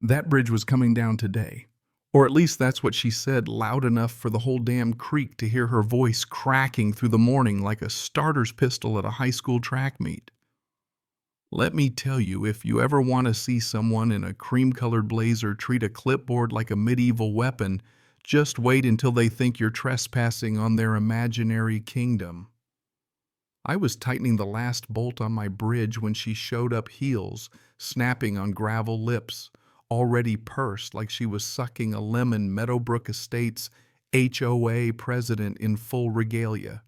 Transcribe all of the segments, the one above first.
That bridge was coming down today. Or at least that's what she said, loud enough for the whole damn creek to hear her voice cracking through the morning like a starter's pistol at a high school track meet. Let me tell you, if you ever want to see someone in a cream-colored blazer treat a clipboard like a medieval weapon, just wait until they think you're trespassing on their imaginary kingdom. I was tightening the last bolt on my bridge when she showed up, heels snapping on gravel lips, already pursed like she was sucking a lemon. Meadowbrook Estates HOA president in full regalia.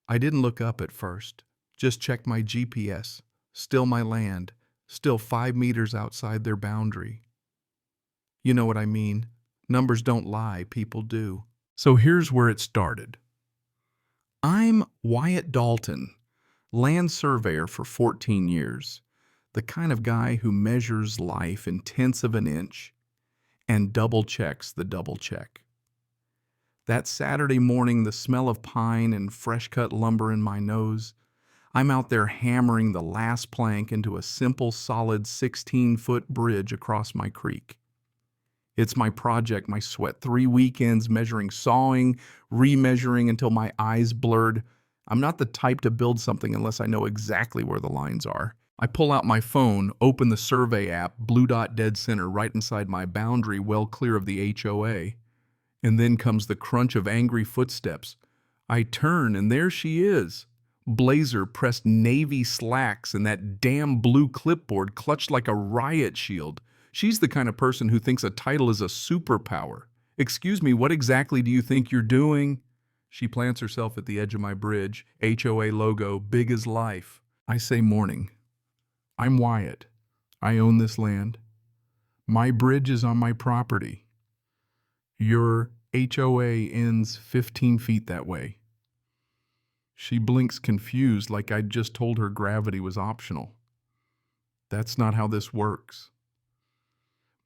I didn't look up at first, just checked my GPS. Still my land, still 5 meters outside their boundary. You know what I mean. Numbers don't lie, people do. So here's where it started. I'm Wyatt Dalton, land surveyor for 14 years, the kind of guy who measures life in tenths of an inch and double checks the double check. That Saturday morning, the smell of pine and fresh-cut lumber in my nose, I'm out there hammering the last plank into a simple, solid 16-foot bridge across my creek. It's my project, my sweat. 3 weekends measuring, sawing, remeasuring until my eyes blurred. I'm not the type to build something unless I know exactly where the lines are. I pull out my phone, open the survey app, blue dot dead center right inside my boundary, well clear of the HOA. And then comes the crunch of angry footsteps. I turn, and there she is. Blazer, pressed navy slacks, and that damn blue clipboard clutched like a riot shield. She's the kind of person who thinks a title is a superpower. Excuse me, what exactly do you think you're doing? She plants herself at the edge of my bridge, HOA logo, big as life. I say morning. I'm Wyatt. I own this land. My bridge is on my property. Your HOA ends 15 feet that way. She blinks confused like I'd just told her gravity was optional. That's not how this works.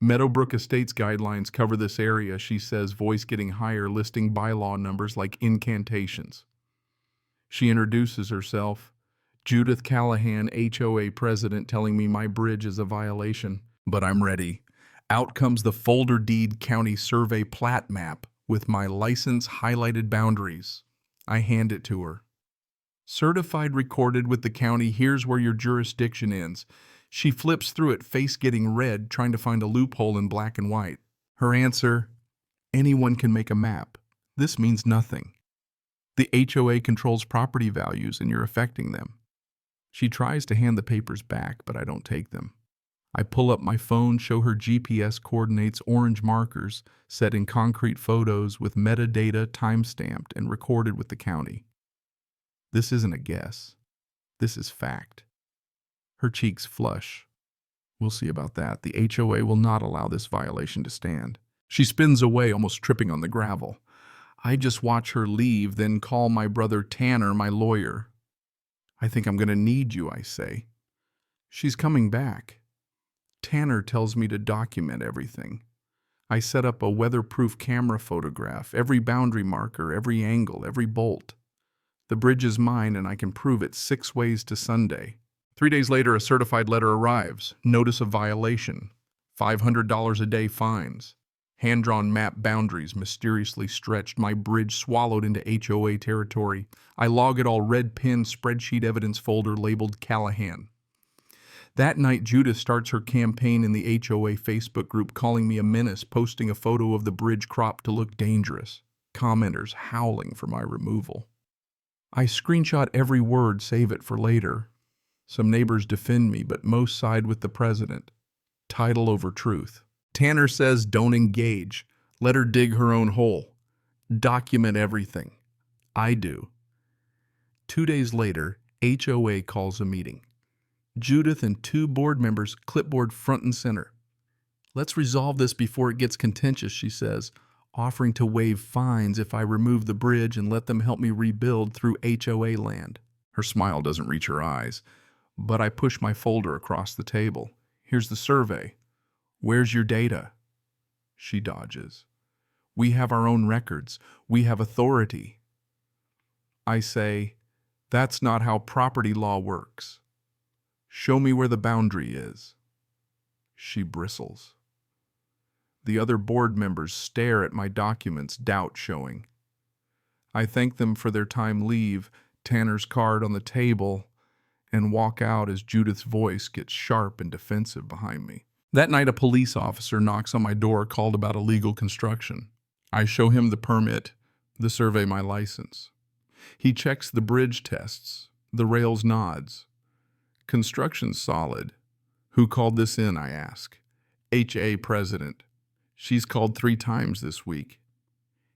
Meadowbrook Estates guidelines cover this area, she says, voice getting higher, listing bylaw numbers like incantations. She introduces herself. Judith Callahan, HOA president, telling me my bridge is a violation. But I'm ready. Out comes the folder deed county survey plat map with my license highlighted boundaries. I hand it to her. Certified, recorded with the county, here's where your jurisdiction ends. She flips through it, face getting red, trying to find a loophole in black and white. Her answer, anyone can make a map. This means nothing. The HOA controls property values and you're affecting them. She tries to hand the papers back, but I don't take them. I pull up my phone, show her GPS coordinates, orange markers, set in concrete photos with metadata time-stamped and recorded with the county. This isn't a guess. This is fact. Her cheeks flush. We'll see about that. The HOA will not allow this violation to stand. She spins away, almost tripping on the gravel. I just watch her leave, then call my brother Tanner, my lawyer. I think I'm going to need you, I say. She's coming back. Tanner tells me to document everything. I set up a weatherproof camera photograph, every boundary marker, every angle, every bolt. The bridge is mine and I can prove it 6 ways to Sunday. 3 days later, a certified letter arrives. Notice of violation. $500 a day fines. Hand-drawn map boundaries mysteriously stretched. My bridge swallowed into HOA territory. I log it all, red pen spreadsheet evidence folder labeled Callahan. That night, Judith starts her campaign in the HOA Facebook group, calling me a menace, posting a photo of the bridge cropped to look dangerous. Commenters howling for my removal. I screenshot every word, save it for later. Some neighbors defend me, but most side with the president. Title over truth. Tanner says don't engage. Let her dig her own hole. Document everything. I do. 2 days later, HOA calls a meeting. Judith and 2 board members, clipboard front and center. Let's resolve this before it gets contentious, she says, offering to waive fines if I remove the bridge and let them help me rebuild through HOA land. Her smile doesn't reach her eyes, but I push my folder across the table. Here's the survey. Where's your data? She dodges. We have our own records. We have authority. I say, that's not how property law works. Show me where the boundary is. She bristles. The other board members stare at my documents, doubt showing. I thank them for their time, leave Tanner's card on the table, and walk out as Judith's voice gets sharp and defensive behind me. That night, a police officer knocks on my door, called about illegal construction. I show him the permit, the survey, my license. He checks the bridge tests. The rails nods. Construction's solid. Who called this in, I ask. HOA president. She's called 3 times this week.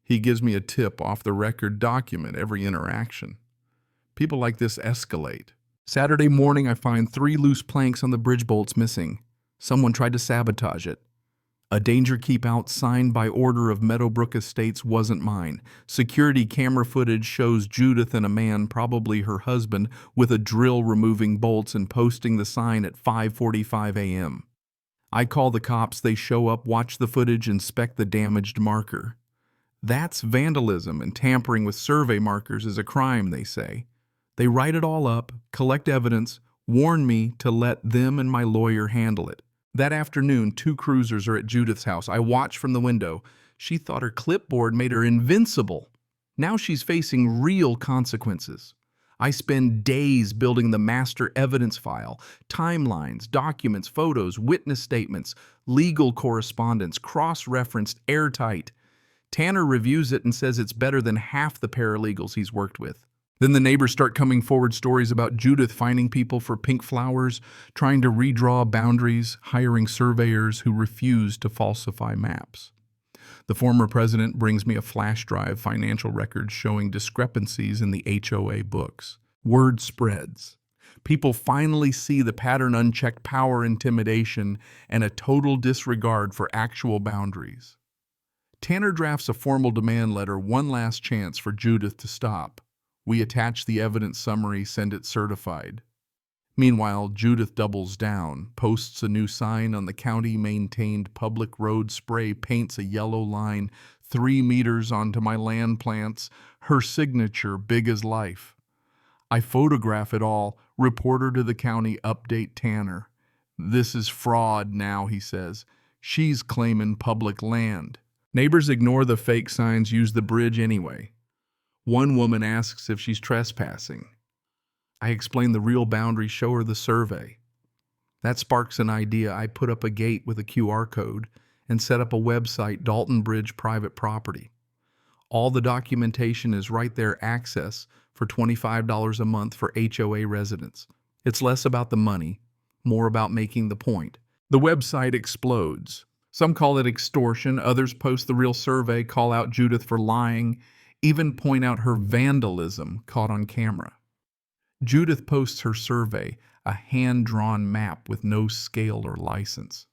He gives me a tip off the record, document every interaction. People like this escalate. Saturday morning, I find 3 loose planks on the bridge bolts missing. Someone tried to sabotage it. A danger keep out signed by order of Meadowbrook Estates wasn't mine. Security camera footage shows Judith and a man, probably her husband, with a drill removing bolts and posting the sign at 5:45 a.m. I call the cops, they show up, watch the footage, inspect the damaged marker. That's vandalism, and tampering with survey markers is a crime, they say. They write it all up, collect evidence, warn me to let them and my lawyer handle it. That afternoon, 2 cruisers are at Judith's house. I watch from the window. She thought her clipboard made her invincible. Now she's facing real consequences. I spend days building the master evidence file, timelines, documents, photos, witness statements, legal correspondence, cross-referenced, airtight. Tanner reviews it and says it's better than half the paralegals he's worked with. Then the neighbors start coming forward, stories about Judith finding people for pink flowers, trying to redraw boundaries, hiring surveyors who refuse to falsify maps. The former president brings me a flash drive, financial records showing discrepancies in the HOA books. Word spreads. People finally see the pattern: unchecked power, intimidation, and a total disregard for actual boundaries. Tanner drafts a formal demand letter, one last chance for Judith to stop. We attach the evidence summary, send it certified. Meanwhile, Judith doubles down, posts a new sign on the county-maintained public road, spray paints a yellow line 3 meters onto my land plants, her signature big as life. I photograph it all, reporter to the county, update Tanner. This is fraud now, he says. She's claiming public land. Neighbors ignore the fake signs, use the bridge anyway. One woman asks if she's trespassing. I explain the real boundary, show her the survey. That sparks an idea. I put up a gate with a QR code and set up a website, Dalton Bridge Private Property. All the documentation is right there, access for $25 a month for HOA residents. It's less about the money, more about making the point. The website explodes. Some call it extortion, others post the real survey, call out Judith for lying, even point out her vandalism caught on camera. Judith posts her survey, a hand-drawn map with no scale or license.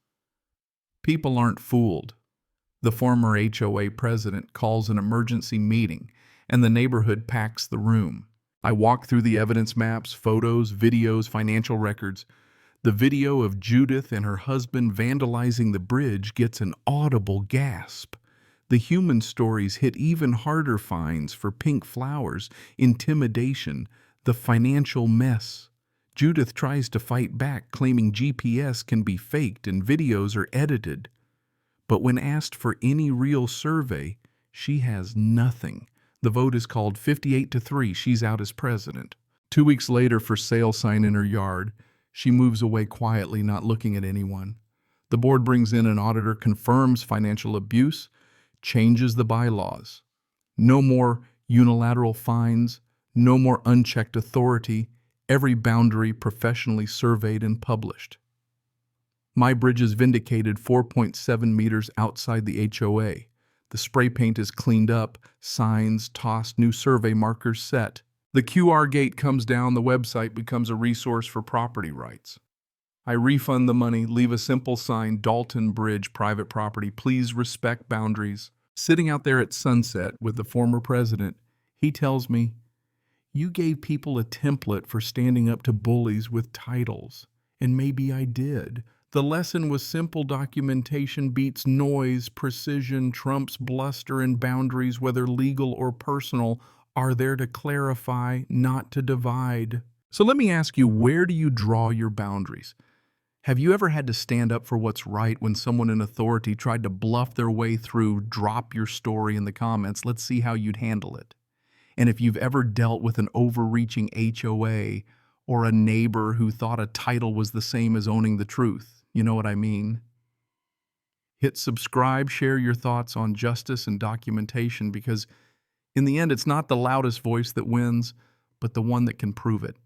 People aren't fooled. The former HOA president calls an emergency meeting, and the neighborhood packs the room. I walk through the evidence maps, photos, videos, financial records. The video of Judith and her husband vandalizing the bridge gets an audible gasp. The human stories hit even harder: fines for pink flowers, intimidation, the financial mess. Judith tries to fight back, claiming GPS can be faked and videos are edited. But when asked for any real survey, she has nothing. The vote is called 58-3. She's out as president. 2 weeks later, for sale sign in her yard. She moves away quietly, not looking at anyone. The board brings in an auditor, confirms financial abuse, changes the bylaws. No more unilateral fines, no more unchecked authority, every boundary professionally surveyed and published. My bridge is vindicated 4.7 meters outside the HOA. The spray paint is cleaned up, signs tossed, new survey markers set. The QR gate comes down, the website becomes a resource for property rights. I refund the money, leave a simple sign, Dalton Bridge Private Property, please respect boundaries. Sitting out there at sunset with the former president, he tells me, "You gave people a template for standing up to bullies with titles." And maybe I did. The lesson was simple: documentation beats noise, precision trumps bluster, and boundaries, whether legal or personal, are there to clarify, not to divide. So let me ask you, where do you draw your boundaries? Have you ever had to stand up for what's right when someone in authority tried to bluff their way through, drop your story in the comments, let's see how you'd handle it? And if you've ever dealt with an overreaching HOA or a neighbor who thought a title was the same as owning the truth, you know what I mean? Hit subscribe, share your thoughts on justice and documentation, because in the end, it's not the loudest voice that wins, but the one that can prove it.